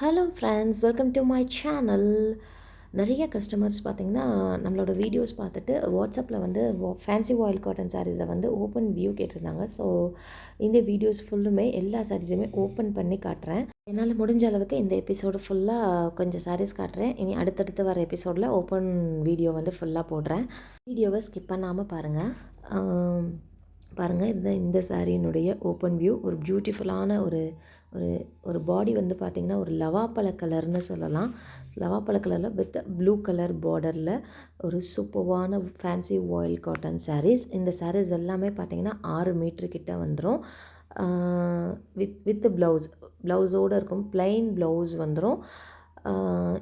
Hello friends, welcome to my channel. நிறைய customers பார்த்திங்கன்னா நம்மளோட வீடியோஸ் பார்த்துட்டு வாட்ஸ்அப்பில் வந்து ஃபேன்சி வாயில் காட்டன் சாரீஸை வந்து ஓப்பன் வியூ கேட்டிருந்தாங்க. ஸோ இந்த வீடியோஸ் ஃபுல்லுமே எல்லா சாரீஸுமே ஓப்பன் பண்ணி காட்டுறேன். என்னால் முடிஞ்ச அளவுக்கு இந்த எபிசோடு ஃபுல்லாக கொஞ்சம் சாரீஸ் காட்டுறேன். இனி அடுத்தடுத்து வர எபிசோடில் ஓப்பன் வீடியோ வந்து ஃபுல்லாக போடுறேன். வீடியோவை ஸ்கிப் பண்ணாமல் பாருங்கள். பாருங்கள், இதுதான் இந்த சாரியினுடைய ஓப்பன் வியூ. ஒரு பியூட்டிஃபுல்லான ஒரு ஒரு ஒரு பாடி வந்து பார்த்திங்கன்னா ஒரு லவாப்பழ கலர்னு சொல்லலாம். லவாப்பழ கலரில் வித் ப்ளூ கலர் பார்டரில் ஒரு சூப்பர்வான ஃபேன்சி வாயில் காட்டன் சாரீஸ். இந்த சாரீஸ் எல்லாமே பார்த்திங்கன்னா 6 மீட்ரு கிட்ட வந்துடும். வித் ப்ளவுஸோடு இருக்கும். ப்ளைன் ப்ளவுஸ் வந்துடும்.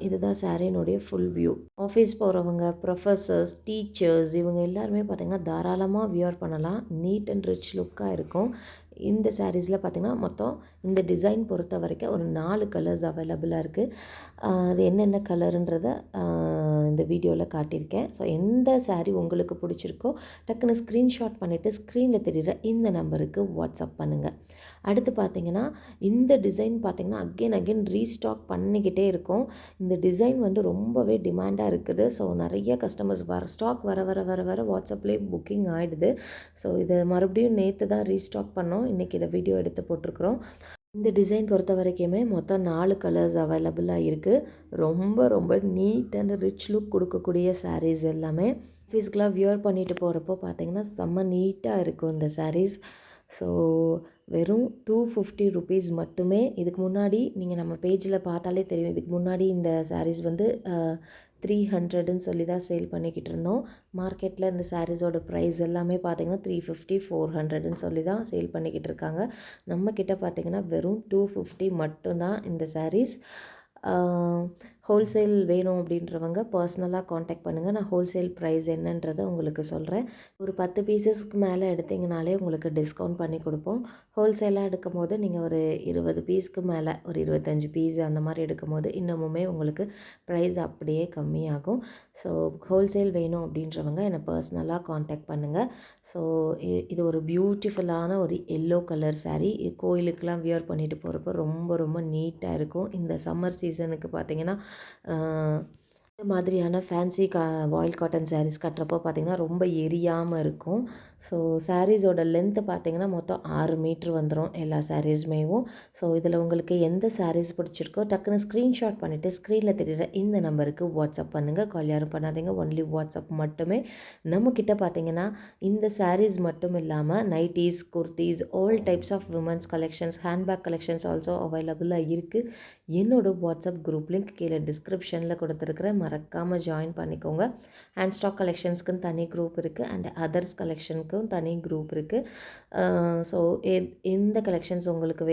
இதுதான் சாரீனுடைய ஃபுல் வியூ. ஆஃபீஸ் போகிறவங்க, ப்ரொஃபஸர்ஸ், டீச்சர்ஸ் இவங்க எல்லாருமே பார்த்திங்கன்னா தாராளமாக வியர் பண்ணலாம். நீட் அண்ட் ரிச் லுக்காக இருக்கும். இந்த சாரீஸில் பார்த்திங்கன்னா மொத்தம் இந்த டிசைன் பொறுத்த வரைக்கும் ஒரு 4 கலர்ஸ் அவைலபிளாக இருக்குது. அது என்னென்ன கலருன்றதை இந்த வீடியோவில் காட்டியிருக்கேன். ஸோ எந்த சாரீ உங்களுக்கு பிடிச்சிருக்கோ டக்குன்னு ஸ்க்ரீன்ஷாட் பண்ணிவிட்டு ஸ்க்ரீனில் தெரிகிற இந்த நம்பருக்கு வாட்ஸ்அப் பண்ணுங்கள். அடுத்து பார்த்திங்கன்னா இந்த டிசைன் பார்த்திங்கன்னா அகெயின் ரீஸ்டாக் பண்ணிக்கிட்டே இருக்கும். இந்த டிசைன் வந்து ரொம்பவே டிமாண்டாக இருக்குது. ஸோ நிறைய கஸ்டமர்ஸ் ஸ்டாக் வர வர வர வர வாட்ஸ்அப்லேயே புக்கிங் ஆகிடுது. ஸோ இதை மறுபடியும் நேற்று தான் ரீஸ்டாக் பண்ணோம். இன்றைக்கி இதை வீடியோ எடுத்து போட்டிருக்கிறோம். இந்த டிசைன் பொறுத்த வரைக்குமே மொத்தம் 4 கலர்ஸ் அவைலபிளாக இருக்குது. ரொம்ப ரொம்ப நீட் அண்ட் ரிச் லுக் கொடுக்கக்கூடிய சாரீஸ் எல்லாமே. ஆஃபீஸ்க்கெலாம் வியர் பண்ணிட்டு போகிறப்போ பார்த்திங்கன்னா செம்ம நீட்டாக இருக்கும் இந்த சாரீஸ். ஸோ வெறும் 250 ருபீஸ் மட்டுமே. இதுக்கு முன்னாடி நீங்கள் நம்ம பேஜில் பார்த்தாலே தெரியும். இதுக்கு முன்னாடி இந்த சாரீஸ் வந்து 300ன்னு சொல்லி தான் சேல் பண்ணிக்கிட்டு இருந்தோம். மார்க்கெட்டில் இந்த சாரீஸோட ப்ரைஸ் எல்லாமே பார்த்திங்கன்னா 350, 400ன்னு சொல்லி தான் சேல் பண்ணிக்கிட்டு இருக்காங்க. நம்மக்கிட்ட பார்த்திங்கன்னா வெறும் 250 மட்டும்தான் இந்த சாரீஸ். ஹோல்சேல் வேணும் அப்படின்றவங்க பர்சனலாக காண்டாக்ட் பண்ணுங்கள். நான் ஹோல்சேல் ப்ரைஸ் என்னன்றதை உங்களுக்கு சொல்கிறேன். ஒரு 10 பீசஸ்க்கு மேலே எடுத்திங்கனாலே உங்களுக்கு டிஸ்கவுண்ட் பண்ணி கொடுப்போம். ஹோல்சேலாக எடுக்கும் போது நீங்கள் ஒரு 20 பீஸ்க்கு மேலே ஒரு 25 பீஸ் அந்த மாதிரி எடுக்கும் போது இன்னமுமே உங்களுக்கு ப்ரைஸ் அப்படியே கம்மியாகும். ஸோ ஹோல்சேல் வேணும் அப்படின்றவங்க என்னை பர்சனலாக காண்டாக்ட் பண்ணுங்கள். ஸோ இது ஒரு பியூட்டிஃபுல்லான ஒரு எல்லோ கலர் சாரீ. கோயிலுக்கெலாம் வியர் பண்ணிட்டு போகிறப்போ ரொம்ப ரொம்ப நீட்டாக இருக்கும். இந்த சம்மர் சீசனுக்கு பார்த்திங்கன்னா இந்த மாதிரியான ஃபேன்சி வாயில் காட்டன் சாரீஸ் கட்டுறப்போ பார்த்திங்கன்னா ரொம்ப எரியாமல் இருக்கும். ஸோ சாரீஸோட லென்த்து பார்த்திங்கன்னா மொத்தம் 6 மீட்ரு வந்துடும் எல்லா சாரீஸுமேவும். ஸோ இதில் உங்களுக்கு எந்த சாரீஸ் பிடிச்சிருக்கோ டக்குன்னு ஸ்க்ரீன்ஷாட் பண்ணிவிட்டு ஸ்க்ரீனில் தெரிகிற இந்த நம்பருக்கு வாட்ஸ்அப் பண்ணுங்கள். கால் யாரும் பண்ணாதீங்க, ஒன்லி வாட்ஸ்அப் மட்டுமே. நம்மக்கிட்ட பார்த்திங்கன்னா இந்த சாரீஸ் மட்டும் இல்லாமல் nighties, kurtis, all types of women's collections, handbag collections also அவைலபிளாக இருக்குது. என்னோடய வாட்ஸ்அப் குரூப் லிங்க் கீழே டிஸ்கிரிப்ஷனில் கொடுத்துருக்குறேன். மறக்காமல் ஜாயின் பண்ணிக்கோங்க. ஹேண்ட் ஸ்டாக் கலெக்ஷன்ஸ்க்குன்னு தனி குரூப் இருக்குது அண்ட் அதர்ஸ் கலெக்ஷனுக்கும் தனி குரூப் இருக்குது. ஸோ எந்த கலெக்ஷன்ஸ் உங்களுக்கு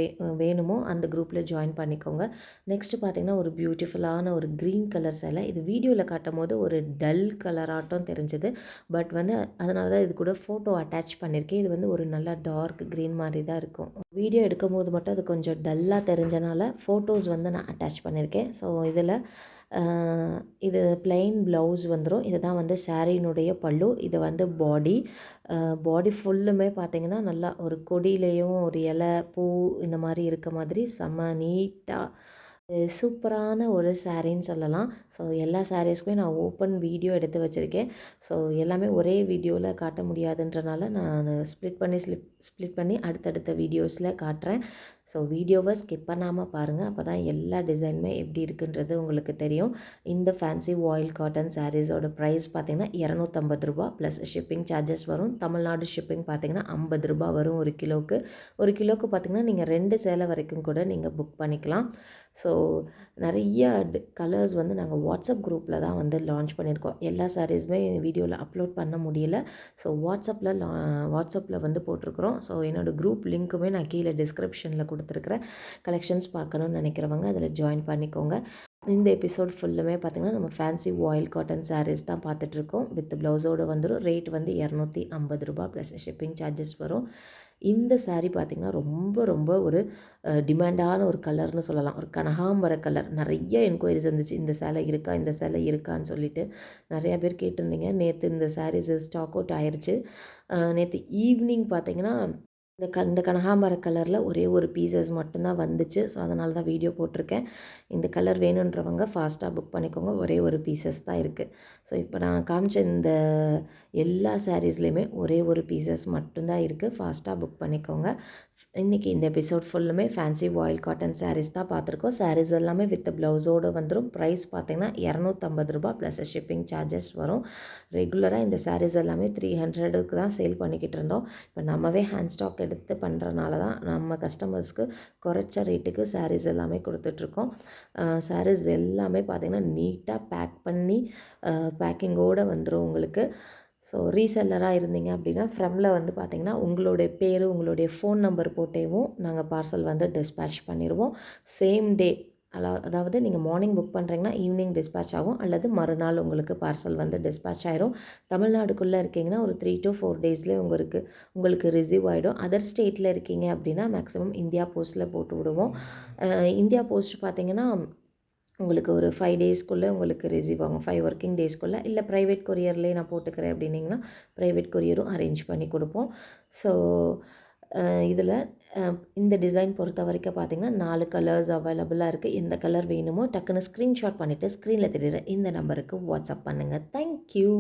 வேணுமோ அந்த குரூப்பில் ஜாயின் பண்ணிக்கோங்க. நெக்ஸ்ட்டு பார்த்திங்கன்னா ஒரு பியூட்டிஃபுல்லான ஒரு க்ரீன் கலர் சேலை. இது வீடியோவில் காட்டும் போது ஒரு டல் கலராட்டம் தெரிஞ்சுது. பட் வந்து அதனால தான் இது கூட ஃபோட்டோ அட்டாச் பண்ணியிருக்கேன். இது வந்து ஒரு நல்லா டார்க் க்ரீன் மாதிரி தான் இருக்கும். வீடியோ எடுக்கும் போது மட்டும் அது கொஞ்சம் டல்லாக தெரிஞ்சனால ஃபோட்டோஸ் வந்து நான் அட்டாச் பண்ணியிருக்கேன். ஸோ இதில் இது ப்ளைன் ப்ளவுஸ் வந்துடும். இது தான் வந்து சாரீனுடைய பல்லு. இது வந்து பாடி ஃபுல்லுமே பார்த்திங்கன்னா நல்லா ஒரு கொடியிலையும் ஒரு இலை, பூ இந்த மாதிரி இருக்க மாதிரி செம்ம நீட்டாக சூப்பரான ஒரு சாரின்னு சொல்லலாம். ஸோ எல்லா சாரீஸ்க்குமே நான் ஓப்பன் வீடியோ எடுத்து வச்சுருக்கேன். ஸோ எல்லாமே ஒரே வீடியோவில் காட்ட முடியாதுன்றனால நான் ஸ்ப்ளிட் பண்ணி அடுத்தடுத்த வீடியோஸில் காட்டுறேன். ஸோ வீடியோவை ஸ்கிப் பண்ணாமல் பாருங்கள். அப்போ தான் எல்லா டிசைனுமே எப்படி இருக்குன்றது உங்களுக்கு தெரியும். இந்த ஃபேன்சி வாயில் காட்டன் சாரீஸோட ப்ரைஸ் பார்த்திங்கன்னா 250 ரூபா ப்ளஸ் ஷிப்பிங் சார்ஜஸ் வரும். தமிழ்நாடு ஷிப்பிங் பார்த்திங்கன்னா 50 ரூபா வரும் ஒரு கிலோவுக்கு. ஒரு கிலோவுக்கு பார்த்திங்கன்னா நீங்கள் 2 சேலை வரைக்கும் கூட நீங்கள் புக் பண்ணிக்கலாம். ஸோ நிறைய கலர்ஸ் வந்து நாங்கள் வாட்ஸ்அப் குரூப்பில் தான் வந்து லான்ச் பண்ணியிருக்கோம். எல்லா சாரீஸுமே வீடியோவில் அப்லோட் பண்ண முடியல. ஸோ வாட்ஸ்அப்பில் வந்து போட்டிருக்கிறோம். ஸோ என்னோடய குரூப் லிங்க்குமே நான் கீழே டிஸ்கிரிப்ஷனில் கொடுத்துருக்குறேன். கலெக்ஷன்ஸ் பார்க்கணுன்னு நினைக்கிறவங்க அதில் ஜாயின் பண்ணிக்கோங்க. இந்த எபிசோட் ஃபுல்லுமே பார்த்திங்கன்னா நம்ம ஃபேன்சி வாயில் காட்டன் சாரீஸ் தான் பார்த்துட்ருக்கோம். வித் ப்ளவுஸோடு வந்துடும். ரேட் வந்து 250 ரூபா ப்ளஸ் ஷிப்பிங் சார்ஜஸ் வரும். இந்த சாரீ பார்த்திங்கன்னா ரொம்ப ரொம்ப ஒரு டிமாண்டான ஒரு கலர்னு சொல்லலாம். ஒரு கனகாம்பர கலர். நிறைய என்கொயரிஸ் வந்துச்சு, இந்த சேலை இருக்கா, இந்த சேலை இருக்கான்னு சொல்லிட்டு நிறையா பேர் கேட்டிருந்தீங்க. நேற்று இந்த சாரீஸ் ஸ்டாக் அவுட் ஆயிடுச்சு. நேற்று ஈவினிங் பார்த்திங்கன்னா இந்த கனகாம்பர கலரில் ஒரே ஒரு பீசஸ் மட்டும்தான் வந்துச்சு. ஸோ அதனால தான் வீடியோ போட்டிருக்கேன். இந்த கலர் வேணுன்றவங்க ஃபாஸ்ட்டாக புக் பண்ணிக்கோங்க. ஒரே ஒரு பீசஸ் தான் இருக்குது. ஸோ இப்போ நான் காமிச்ச இந்த எல்லா சாரீஸ்லேயுமே ஒரே ஒரு பீசஸ் மட்டும்தான் இருக்குது. ஃபாஸ்ட்டாக புக் பண்ணிக்கோங்க. இன்றைக்கி இந்த எபிசோட் ஃபுல்லுமே ஃபேன்சி வாயில் காட்டன் சாரீஸ் தான் பார்த்துருக்கோம். சாரீஸ் எல்லாமே வித் ப்ளவுஸோடு வந்துடும். ப்ரைஸ் பார்த்திங்கன்னா ரூ. 250 ப்ளஸ் ஷிப்பிங் சார்ஜஸ் வரும். ரெகுலராக இந்த சாரீஸ் எல்லாமே 300க்கு தான் சேல் பண்ணிக்கிட்டு இருந்தோம். இப்போ நம்மவே ஹேண்ட் ஸ்டாக் எடுத்து பண்ணுறனால தான் நம்ம கஸ்டமர்ஸ்க்கு குறைச்ச ரேட்டுக்கு சாரீஸ் எல்லாமே கொடுத்துட்ருக்கோம். சாரீஸ் எல்லாமே பார்த்திங்கன்னா நீட்டாக பேக் பண்ணி பேக்கிங்கோடு வந்துடும் உங்களுக்கு. ஸோ ரீசெல்லராக இருந்தீங்க அப்படின்னா ஃப்ரம்ல வந்து பார்த்திங்கன்னா உங்களுடைய பேர், உங்களுடைய ஃபோன் நம்பர் போட்டேவும் நாங்கள் பார்சல் வந்து டிஸ்பேட்ச் பண்ணிடுவோம். சேம் டே அதாவது நீங்கள் மார்னிங் புக் பண்ணுறீங்கன்னா ஈவினிங் டிஸ்பேட்ச் ஆகும், அல்லது மறுநாள் உங்களுக்கு பார்சல் வந்து டிஸ்பேட்ச் ஆயிரும். தமிழ்நாடுக்குள்ளே இருக்கீங்கன்னா ஒரு 3 to 4 டேஸ்லேயே உங்களுக்கு ரிசீவ் ஆகிடும். அதர் ஸ்டேட்டில் இருக்கீங்க அப்படின்னா மேக்ஸிமம் இந்தியா போஸ்ட்டில் போட்டு விடுவோம். இந்தியா போஸ்ட் பார்த்திங்கன்னா உங்களுக்கு ஒரு 5 டேஸ்க்குள்ளே உங்களுக்கு ரிசீவ் ஆகும். 5 ஒர்க்கிங் டேஸ்க்குள்ளே. இல்லை ப்ரைவேட் கொரியர்லேயே நான் போட்டுக்கிறேன் அப்படின்னிங்கன்னா ப்ரைவேட் கொரியரும் அரேஞ்ச் பண்ணி கொடுப்போம். ஸோ இதில் இந்த டிசைன் பொறுத்த வரைக்கும் பார்த்திங்கன்னா 4 கலர்ஸ் அவைலபிளாக இருக்குது. எந்த கலர் வேணுமோ டக்குன்னு ஸ்க்ரீன்ஷாட் பண்ணிவிட்டு ஸ்க்ரீனில் தெரியுற இந்த நம்பருக்கு வாட்ஸ்அப் பண்ணுங்கள். தேங்க்யூ.